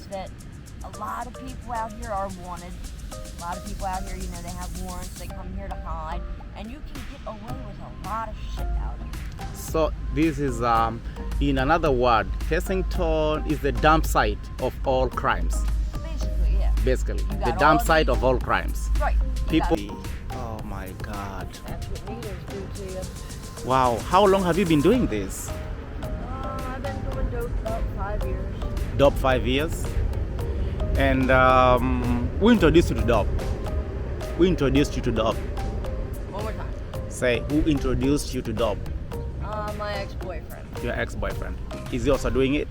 is that a lot of people out here are wanted. A lot of people out here, they have warrants. They come here to hide, and you can get away with a lot of shit out here. So this is, in another word, Kensington is the dump site of all crimes. Basically, yeah. Basically, You the got dump all site these- of all crimes. Right. You got- People. Oh my God. That's what meters do to you. Wow. How long have you been doing this? I've been doing dope about 5 years. Dope 5 years. And who introduced you to dope? Who introduced you to dope? One more time. Say, who introduced you to dope? My ex-boyfriend. Your ex-boyfriend. Is he also doing it?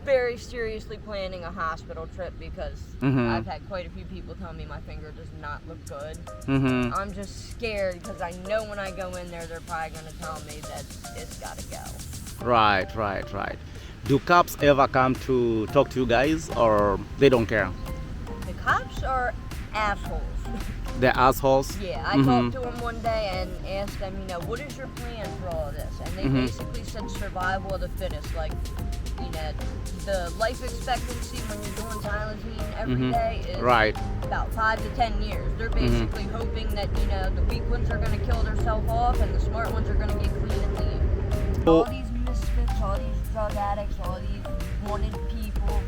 Very seriously planning a hospital trip because Mhm. I've had quite a few people tell me my finger does not look good. Mm-hmm. I'm just scared because I know when I go in there, they're probably going to tell me that it's got to go. Right. Do cops ever come to talk to you guys, or they don't care? The cops are assholes. They're assholes? Yeah, I talked to them one day and asked them, what is your plan for all of this? And they basically said survival of the fittest. Like, the life expectancy when you're doing xylazine every day is Right. about 5 to 10 years. They're basically hoping that, the weak ones are going to kill themselves off and the smart ones are going to get clean and leave. All these misfits, all these drug addicts, all these wanted people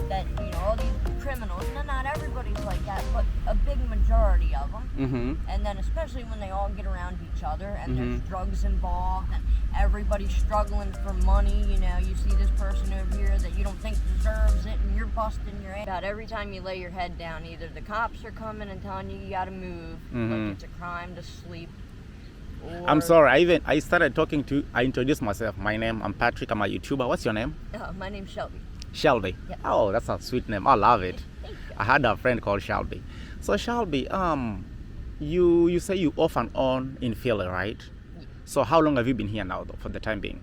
that, all these criminals, not everybody's like that, but a big majority of them. Mm-hmm. And then especially when they all get around each other and there's drugs involved and everybody's struggling for money, you see this person over here that you don't think deserves it and you're busting your ass. About every time you lay your head down, either the cops are coming and telling you gotta move, like it's a crime to sleep. Or, I'm sorry, I started talking to, I introduced myself. I'm Patrick, I'm a YouTuber. What's your name? my name's Shelby. Shelby. Yep. Oh, that's a sweet name. I love it. Thank you. I had a friend called Shelby. So Shelby, you say you off and on in Philly, right? Yeah. So how long have you been here now, though, for the time being?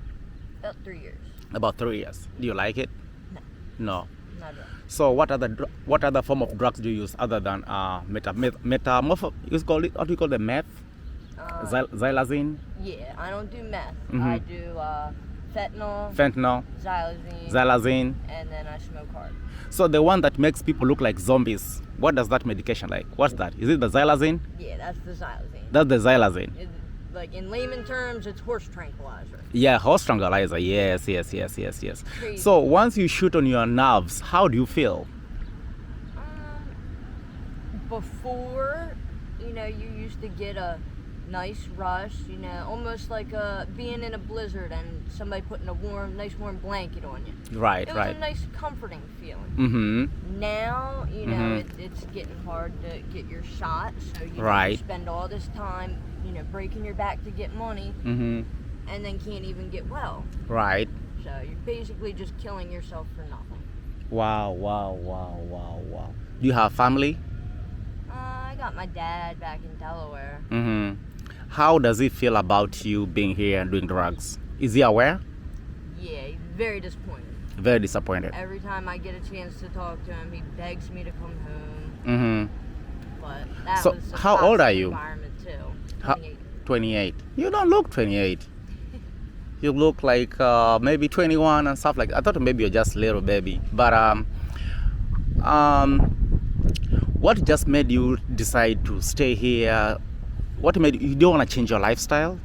About 3 years. About 3 years. Do you like it? No. No. Not at all. So what other form of drugs do you use other than what do you call the meth? Xylazine? Yeah, I don't do meth. Mhm. I do fentanyl, Fentanyl? xylazine, Xylazine? and then I smoke hard. So the one that makes people look like zombies, what does that medication like? What's that? Is it the xylazine? Yeah, that's the xylazine. That's the xylazine. Like in layman terms, it's horse tranquilizer. Yeah, horse tranquilizer. Yes. Crazy. So once you shoot on your nerves, how do you feel? Before, you used to get a nice rush, almost like being in a blizzard and somebody putting a nice warm blanket on you. Right. It was a nice comforting feeling. Mm-hmm. Now, it's getting hard to get your shot, so you Right. spend all this time, breaking your back to get money, Mm-hmm. and then can't even get well. Right. So you're basically just killing yourself for nothing. Wow. Do you have family? I got my dad back in Delaware. Mm-hmm. How does he feel about you being here and doing drugs? Is he aware? Yeah, he's very disappointed. Very disappointed. Every time I get a chance to talk to him, he begs me to come home. Mm-hmm. But that So, was a how old toxic are you? environment too. How- 28. 28. You don't look 28. You look like maybe 21 and stuff like that. I thought maybe you're just a little baby. But what just made you decide to stay here? What made you don't want to change your lifestyle?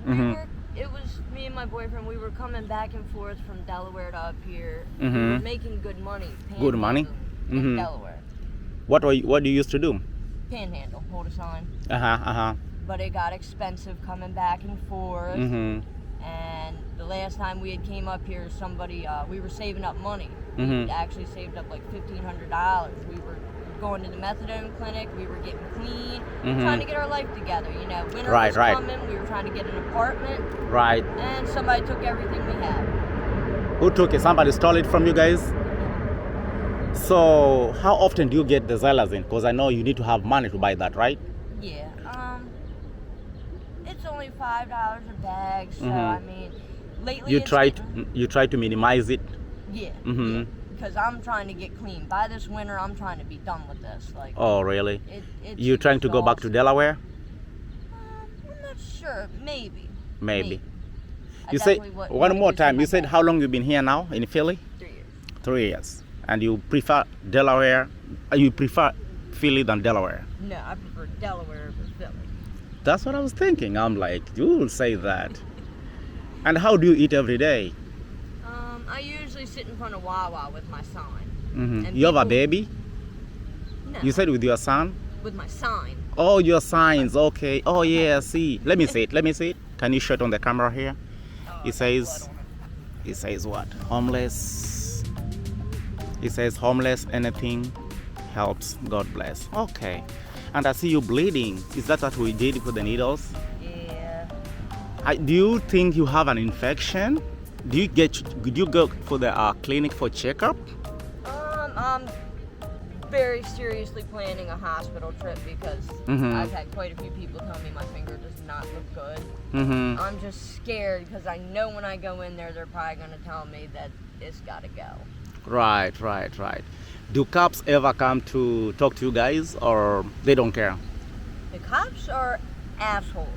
We were, it was me and my boyfriend. We were coming back and forth from Delaware to up here. We were Mhm. making good money. Good money? panhandling in Mhm. Delaware. What do you used to do? Panhandle, hold a sign. Uh-huh. But it got expensive coming back and forth. Mm-hmm. And the last time we had came up here, we were saving up money. Mhm. We actually saved up like $1,500. We were going to the methadone clinic. We were getting clean, trying to get our life together. Winter Right, was right. coming. We were trying to get an apartment, Right. and somebody took everything we had. Who took it? Somebody stole it from you guys? So how often do you get the xylazine? Because I know you need to have money to buy that, right? Yeah. It's only $5 a bag. So I mean, lately You it's try to minimize it. Yeah. Mhm. Yeah. Because I'm trying to get clean. By this winter, I'm trying to be done with this. Like. Oh, really? It's You trying to go back to Delaware? I'm not sure. Maybe. Maybe. I You said definitely would one like more to see time. my You said dad. how long you been here now in Philly? 3 years. 3 years. And you prefer Delaware? You prefer Philly than Delaware? No, I prefer Delaware over Philly. That's what I was thinking. I'm like, you will say that. And how do you eat every day? I usually sit in front of Wawa with my sign. And You have a people- baby? No, You said with your son? with my sign. Oh, your signs. Okay. Oh, yeah, I see. Let me see it. Let me see it. Can you show it on the camera here? Oh, It got says, blood on it. it says what? Homeless. It says homeless, anything helps. God bless. Okay. And I see you bleeding. Is that what we did with the needles? Yeah. Do you think you have an infection? Did you go for the clinic for checkup? I'm very seriously planning a hospital trip because Mhm. I've had quite a few people tell me my finger does not look good. Mm-hmm. I'm just scared because I know when I go in there, they're probably going to tell me that it's got to go. Right. Do cops ever come to talk to you guys, or they don't care? The cops are assholes.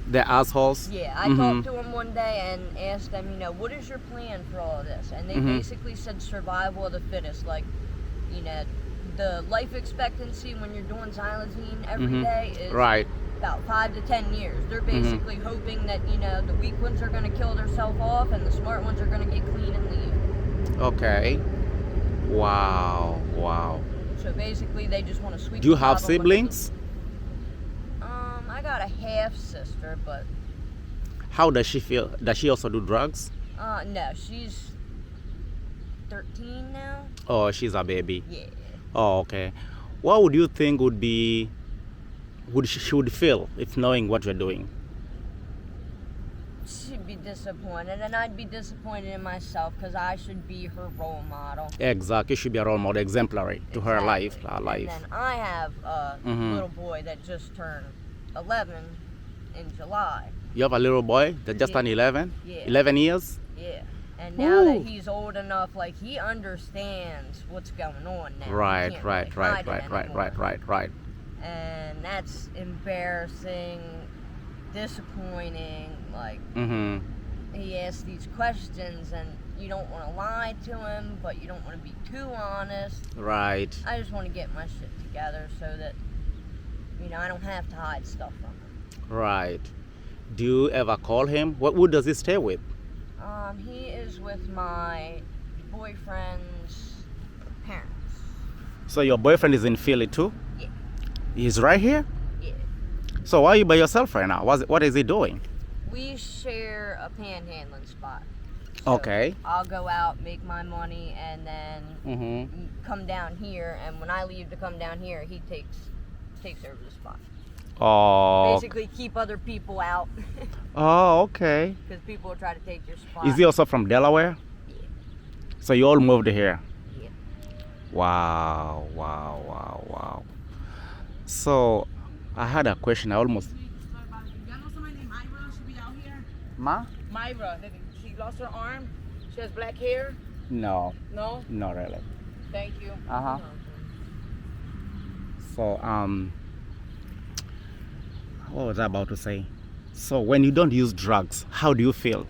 They're assholes? Yeah, I talked to them one day and asked them, what is your plan for all of this? And they basically said survival of the fittest. Like, the life expectancy when you're doing xylazine every day is Right. about 5 to 10 years. They're basically hoping that, the weak ones are going to kill themselves off and the smart ones are going to get clean and leave. Okay. Wow. So basically, they just want to sweep Do you the have bottom with siblings? I got a half sister, but How does she feel? Does she also do drugs? no, she's 13 now. Oh, she's a baby. Yeah. Oh, okay. What would you think she would feel if knowing what you're doing? She'd be disappointed, and I'd be disappointed in myself because I should be her role model. Exactly. She should be a role model, exemplary to her life. Exactly. And then I have a little boy that just turned 11 in July. You have a little boy that just turned 11? Yeah. 11 years? Yeah. And now that Ooh. he's old enough, he understands what's going on now. He Right. can't really hide it anymore. Right. And that's embarrassing, disappointing. Mm-hmm. He asks these questions and you don't want to lie to him, but you don't want to be too honest. Right. I just want to get my shit together so that, I don't have to hide stuff from him. Right. Do you ever call him? Who does he stay with? He is with my boyfriend's parents. So your boyfriend is in Philly too? Yeah. He's right here? Yeah. So why are you by yourself right now? What is he doing? We share a panhandling spot. So Okay. I'll go out, make my money, and then come down here. And when I leave to come down here, he takes over the spot. Oh. Basically, keep other people out Oh, okay. because people will try to take your spot. Is he also from Delaware? Yeah. So you all moved here? Yeah. Wow. So I had a question. I almost. Y'all know somebody named Myra? She be out here? Ma? Myra. She lost her arm. She has black hair. No, No? not really. Thank you. Uh-huh. So what was I about to say? So when you don't use drugs, how do you feel?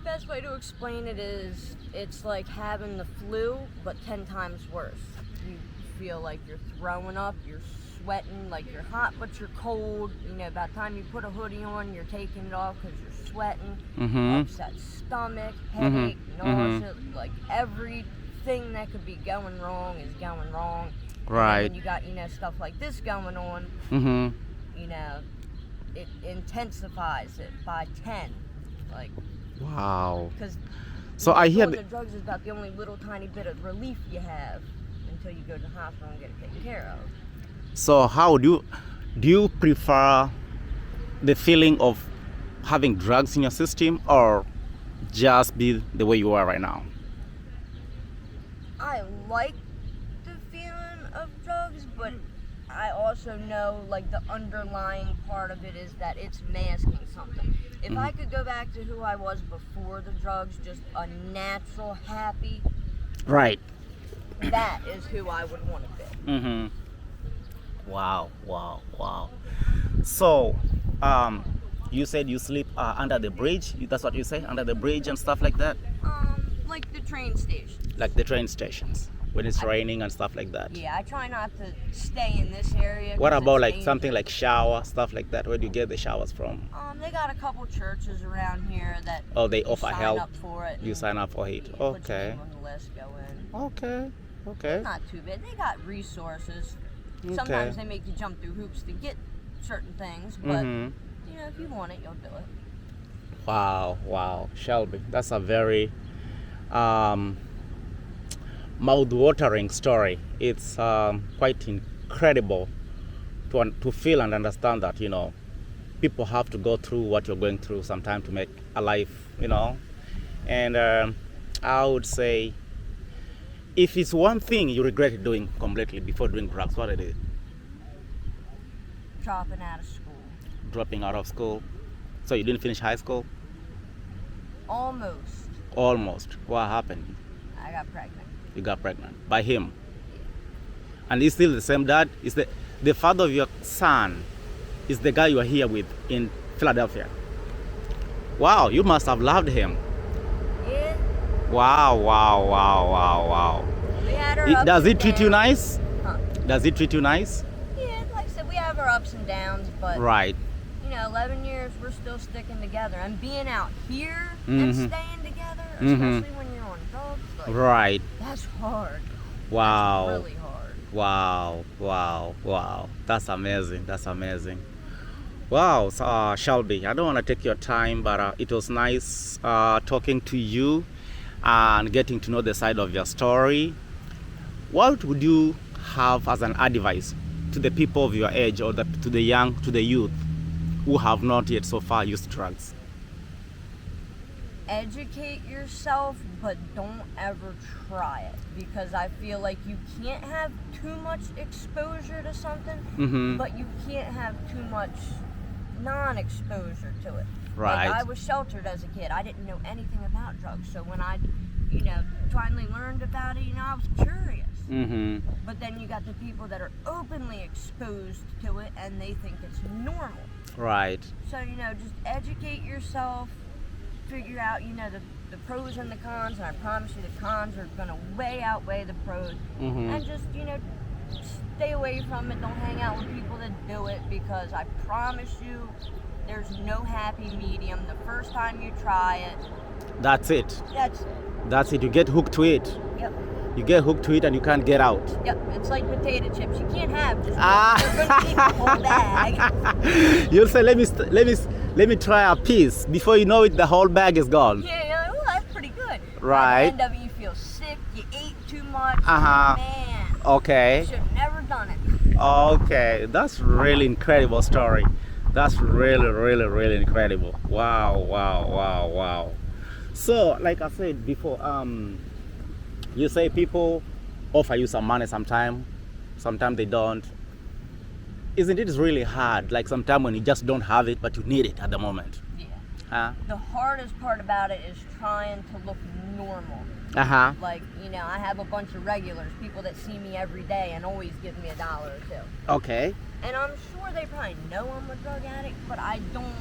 Best way to explain it is it's like having the flu, but 10 times worse. You feel like you're throwing up, you're sweating, like you're hot, but you're cold. By the time you put a hoodie on, you're taking it off because you're sweating. Upset stomach, headache, nausea, like everything that could be going wrong is going wrong. Right. And when you got, stuff like this going on, it intensifies it by 10. Wow. Because So I hear the drugs is about the only little tiny bit of relief you have until you go to the hospital and get it taken care of. So how do you prefer the feeling of having drugs in your system, or just be the way you are right now? I like the feeling of drugs, but I also know the underlying part of it is that it's masking something. If I could go back to who I was before the drugs, just a natural, happy, Right. that is who I would want to be. Wow. So, you said you sleep under the bridge. That's what you say, under the bridge and stuff like that. like the train station. Like the train stations when it's raining and stuff like that. Yeah, I try not to stay in this area. What 'cause about it's like dangerous. something like shower, stuff like that? Where do you get the showers from? They got a couple churches around here that Oh, they you offer sign help. up for it. You and sign up for it. you put your Okay. name on the list, go in. Okay. Okay. Not too bad. They got resources. Okay. Sometimes they make you jump through hoops to get certain things, but Mhm. you know, if you want it, you'll do it. Wow, wow, Shelby, that's a very mouth-watering story. It's quite incredible to feel and understand that, you know, people have to go through what you're going through sometimes to make a life, you know. And I would say, if it's one thing you regret doing completely before doing drugs, what it is? Dropping out of school. Dropping out of school. So you didn't finish high school? Almost. Almost. What happened? I got pregnant. You got pregnant by him. And he's still the same dad? Is the father of your son is the guy you are here with in Philadelphia? Wow, you must have loved him. Yeah. Wow, wow, wow, wow, wow. We had our ups Does he and treat you downs. nice? Huh? Does he treat you nice? Yeah, like I said, we have our ups and downs, but Right. you know, 11 years, we're still sticking together. And being out here and Mhm. staying together, Mhm. especially when you're on drugs, like, Right. that's hard. Wow. That's really hard. Wow, wow, wow. That's amazing. That's amazing. Wow, so, Shelby, I don't want to take your time, but it was nice talking to you and getting to know the side of your story. What would you have as an advice to the people of your age or to the youth who have not yet so far used drugs? Educate yourself, but don't ever try it, because I feel like you can't have too much exposure to something, Mm-hmm. but you can't have too much non-exposure to it. Right. Like, I was sheltered as a kid. I didn't know anything about drugs, so when I, finally learned about it, I was curious. Mm-hmm. But then you got the people that are openly exposed to it, and they think it's normal. Right. So, just educate yourself, figure out, the pros and the cons, and I promise you the cons are going to way outweigh the pros. Mm-hmm. And just, stay away from it. Don't hang out with people that do it, because I promise you there's no happy medium. The first time you try it, That's it. that's it. That's it. You get hooked to it. Yep. You get hooked to it and you can't get out. Yep. It's like potato chips. You can't have just Ah. one. You're going to eat the whole bag. You'll say, let me try a piece. Before you know it, the whole bag is gone. Yeah, well, that's pretty good. Right. At the end of it, you feel sick. You ate too much. Uh-huh. Man. Okay. Should have never done it. Okay. That's really incredible story. That's really, really, really incredible. Wow, wow, wow, wow. So, like I said before, you say people offer you some money sometimes they don't. Isn't it really hard? Like sometimes when you just don't have it, but you need it at the moment. Yeah. Huh? The hardest part about it is trying to look normal. Uh-huh. Like, I have a bunch of regulars, people that see me every day and always give me $1 or $2. Okay. And I'm sure they probably know I'm a drug addict, but I don't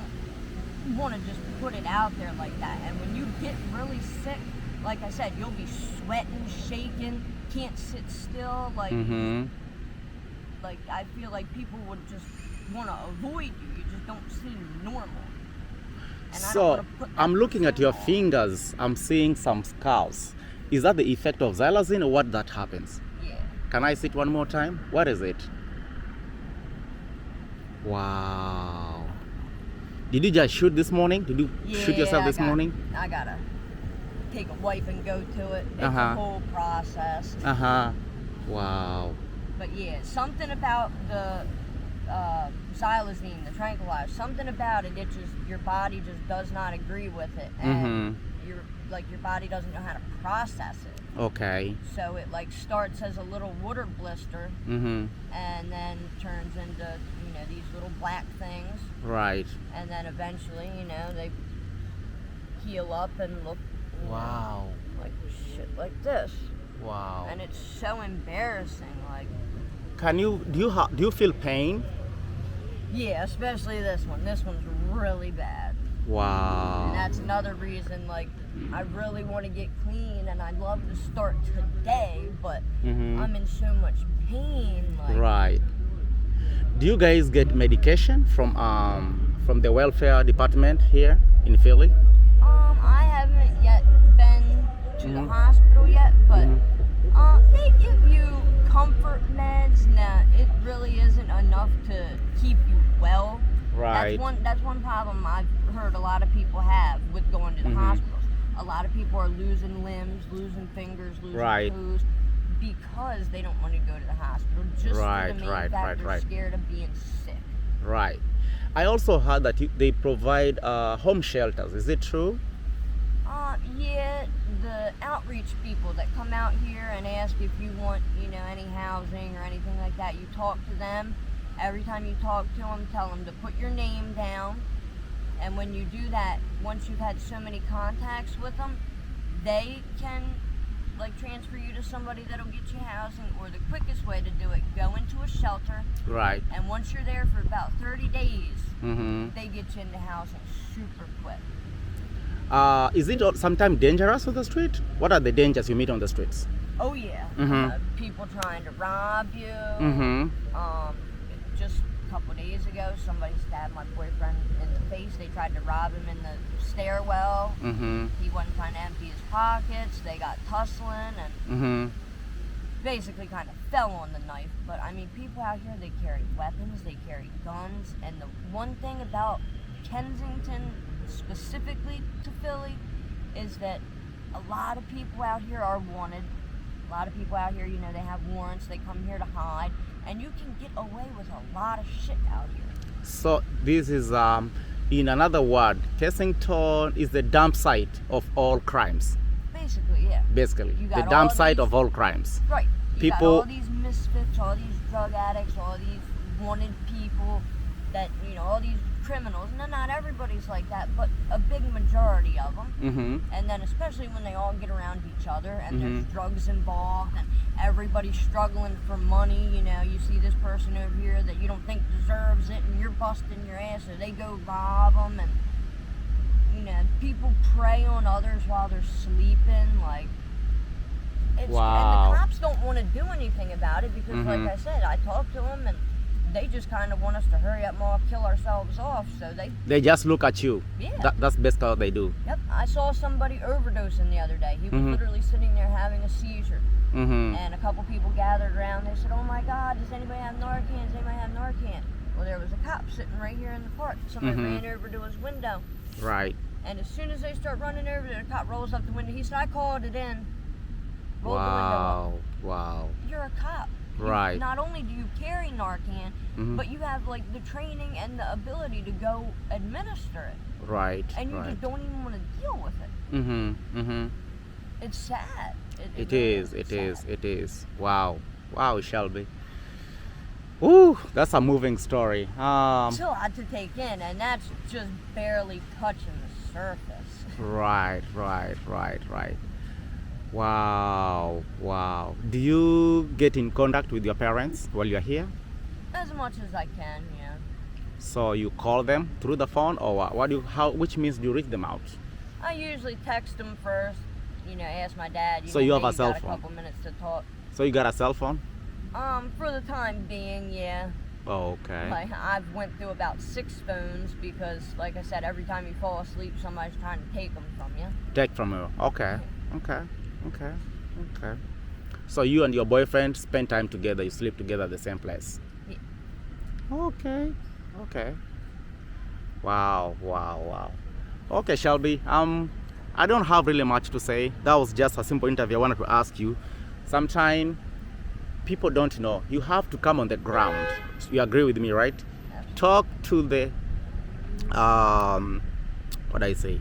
want to just put it out there like that. And when you get really sick, like I said, you'll be sweating, shaking, can't sit still. Like, Mm-hmm. like I feel like people would just want to avoid you. You just don't seem normal. And I don't So wanna put that I'm looking at your on. fingers. I'm seeing some scars. Is that the effect of xylazine or what that happens? Yeah. Can I see it one more time? What is it? Wow. Did you just shoot this morning? Did you shoot yourself this morning? I gotta take a wipe and go to it. It's Uh-huh. a whole process. Uh-huh. Wow. But yeah, something about the xylazine, the tranquilizer, something about it, your body just does not agree with it. And your body doesn't know how to process it. Okay. So it starts as a little water blister Mm-hmm. and then turns into, these little black things. Right. And then eventually, they heal up and look Wow. like shit like this. Wow. And it's so embarrassing. Like, Do you feel pain? yeah, especially this one. This one's really bad. Wow. And that's another reason, I really want to get clean and I'd love to start today, but Mm-hmm. I'm in so much pain. Like, Right. Do you guys get medication from the welfare department here in Philly? I haven't yet been to the Mhm. hospital yet, but Mhm. they give you comfort meds. Now, it really isn't enough to keep you well. Right. That's one problem I've heard a lot of people have with going to the Mhm. hospitals. A lot of people are losing limbs, losing fingers, losing Right. toes because they don't want to go to the hospital. Just Right, for the main right, fact right, they're right. scared of being sick. Right. I also heard that they provide home shelters. Is it true? Yeah, the outreach people that come out here and ask if you want, any housing or anything like that, you talk to them. Every time you talk to them, tell them to put your name down. And when you do that, once you've had so many contacts with them, they can transfer you to somebody that'll get you housing, or the quickest way to do it, go into a shelter, Right. and once you're there for about 30 days, Mm-hmm. they get you into housing super quick. Is it sometimes dangerous on the street? What are the dangers you meet on the streets? Oh yeah, Mhm. people trying to rob you. Mm-hmm. Just a couple days ago, somebody stabbed my boyfriend in the face. They tried to rob him in the stairwell. Mm-hmm. He wasn't trying to empty his pockets. They got tussling and Mm-hmm. basically kind of fell on the knife. But I mean, people out here, they carry weapons, they carry guns, and the one thing about Kensington, specifically to Philly, is that a lot of people out here are wanted. A lot of people out here, they have warrants, they come here to hide, and you can get away with a lot of shit out here. So this is, in another word, Kensington is the dump site of all crimes. Basically, yeah. Basically, You the got dump all site these- of all crimes. Right. You got People- all these misfits, all these drug addicts, all these wanted people that, all these criminals. No, not everybody's like that, but a big majority of them. Mm-hmm. And then especially when they all get around each other and there's Mhm. drugs involved and everybody's struggling for money. You see this person over here that you don't think deserves it and you're busting your ass, so they go rob them. And, people prey on others while they're sleeping. And Wow. the cops don't want to do anything about it because, Mhm. like I said, I talked to them and they just kind of want us to hurry up and kill ourselves off. So They just look at you. yeah. That's basically what they do. Yep, I saw somebody overdosing the other day. He was Mhm. literally sitting there having a seizure, Mm-hmm. and a couple people gathered around. They said, "Oh my God, does anybody have Narcan? Does anybody have Narcan?" Well, there was a cop sitting right here in the park. Somebody Mhm. ran over to his window, Right. and as soon as they start running over there, the cop rolls up the window. He said, "I called it in." Rolled the window up. Wow. Wow. You're a cop. Right. Not only do you carry Narcan, Mhm. but you have the training and the ability to go administer it, Right. and you Right. just don't even want to deal with it. Mm-hmm. Mm-hmm. It's sad. It really is. It is. sad. It is. Wow. Wow, Shelby. Ooh, that's a moving story. It's a lot to take in, and that's just barely touching the surface. Right. Wow. Wow. Do you get in contact with your parents while you're here? As much as I can, yeah. So you call them through the phone, or which means do you reach them out? I usually text them first, ask my dad. So you have a cell got phone? a couple minutes to talk. So you got a cell phone? For the time being, yeah. Oh, okay. I've went through about 6 phones because, like I said, every time you fall asleep, somebody's trying to take them from you. Take from you. Okay. So you and your boyfriend spend time together. You sleep together at the same place. Yeah. Okay. Wow. Okay, Shelby. I don't have really much to say. That was just a simple interview. I wanted to ask you. Sometime people don't know. You have to come on the ground. You agree with me, right? Talk to the what I say.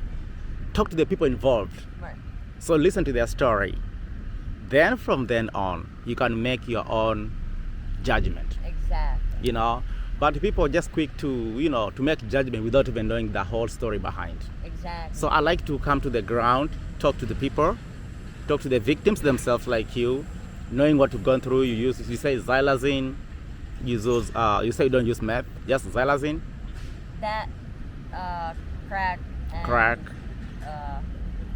Talk to the people involved. Right. So listen to their story. Then from then on, you can make your own judgment. Exactly. But people are just quick to make judgment without even knowing the whole story behind. Exactly. So I like to come to the ground, talk to the people, talk to the victims themselves like you, knowing what you've gone through. You say xylazine, you say you don't use meth, just xylazine, That, crack. And, crack,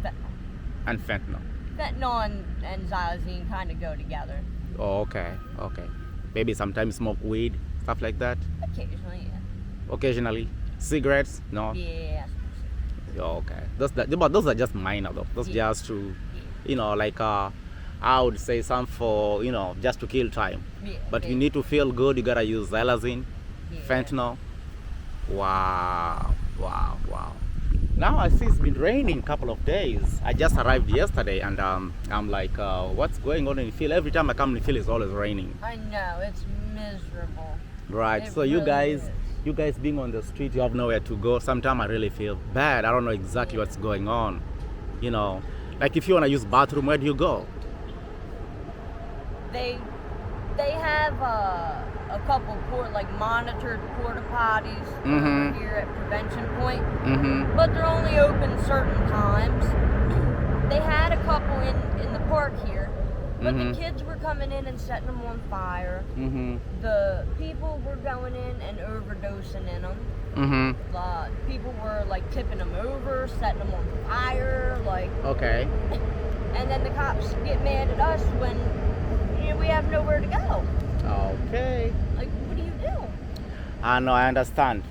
fentanyl. and fentanyl. fentanyl and xylazine kind of go together. Oh, okay, okay. Maybe sometimes smoke weed, stuff like that. Occasionally, yeah. Occasionally, cigarettes, no. Yeah. Oh, okay. But those are just minor though. Those Yeah. just to, like I would say some for just to kill time. Yeah. But yeah. you need to feel good. You gotta use xylazine, Yeah. fentanyl. Wow, wow, wow. Now I see it's been raining a couple of days. I just arrived yesterday and I'm like, what's going on in the field? Every time I come in the field, it's always raining. I know, it's miserable. Right. It So you really guys, is. you guys being on the street, you have nowhere to go. Sometimes I really feel bad. I don't know exactly what's going on. Like if you want to use bathroom, where do you go? They have a couple monitored porta potties over here at Prevention Point, Mm-hmm. but they're only open certain times. They had a couple in the park here, but the kids were coming in and setting them on fire. Mm-hmm. The people were going in and overdosing in them. Mm-hmm. People were like tipping them over, setting them on fire, like. Okay. And then the cops get mad at us when we have nowhere to go. Okay. Like, what do you do? I know, I understand.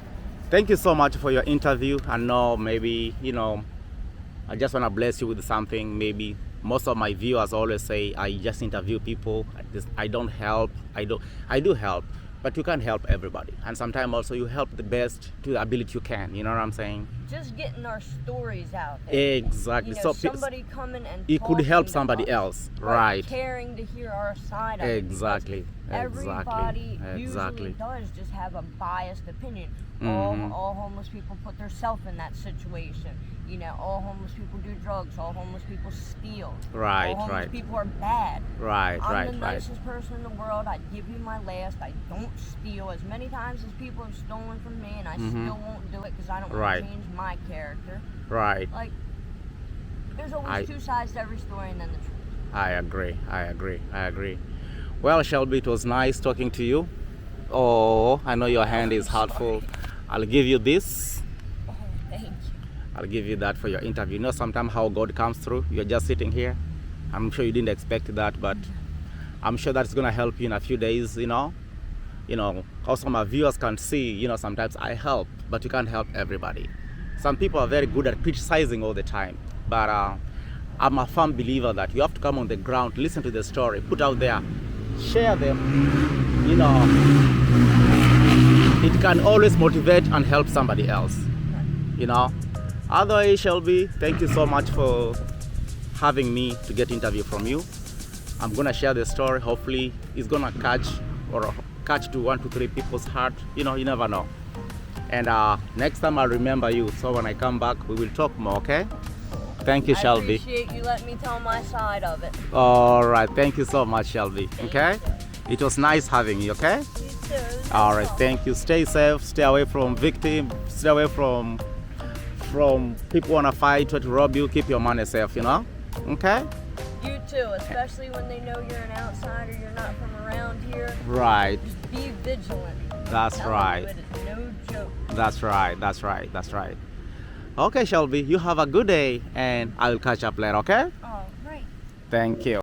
Thank you so much for your interview. I know maybe, I just want to bless you with something. Maybe most of my viewers always say, I just interview people. I don't help. I do help, but you can't help everybody. And sometimes also you help the best to the ability you can. You know what I'm saying? Just getting our stories out there. Exactly. So somebody coming and it could talking help to somebody us, else. Right. caring to hear our side of it. Exactly. Everybody Exactly. usually does just have a biased opinion. Mhm. All homeless people put themselves in that situation. All homeless people do drugs. All homeless people steal. Right, All homeless right. people are bad. Right, I'm right, the right. nicest person in the world. I give you my last. I don't steal. As many times as people have stolen from me, and I still won't do it because I don't want Right. to change my character. Right. Like, there's always two sides to every story, and then the truth. I agree. Well, Shelby, it was nice talking to you. Oh, I know your hand is hurtful. I'll give you this. Oh, thank you. I'll give you that for your interview. Sometimes how God comes through. You're just sitting here. I'm sure you didn't expect that, but I'm sure that's gonna help you in a few days. Also my viewers can see. Sometimes I help, but you can't help everybody. Some people are very good at criticizing all the time, but I'm a firm believer that you have to come on the ground, listen to the story, put out there, share them. It can always motivate and help somebody else. Otherwise, Shelby, thank you so much for having me to get interview from you. I'm gonna share the story. Hopefully, it's gonna catch to 1 to 3 people's heart. You never know. And next time I'll remember you. So when I come back, we will talk more. Okay? Thank you, Shelby. I appreciate you letting me tell my side of it. All right. Thank you so much, Shelby. Okay? you. It was nice having you. Okay? You too. All right. Thank you. Stay safe. Stay away from victims. Stay away from people wanna fight, try to rob you. Keep your money safe. Okay? You too, especially when they know you're an outsider, you're not from around here. Right. Just be vigilant. That's Telling right. you, it is no joke. That's right. Okay, Shelby, you have a good day and I'll catch up later, okay? Oh, right. Thank you.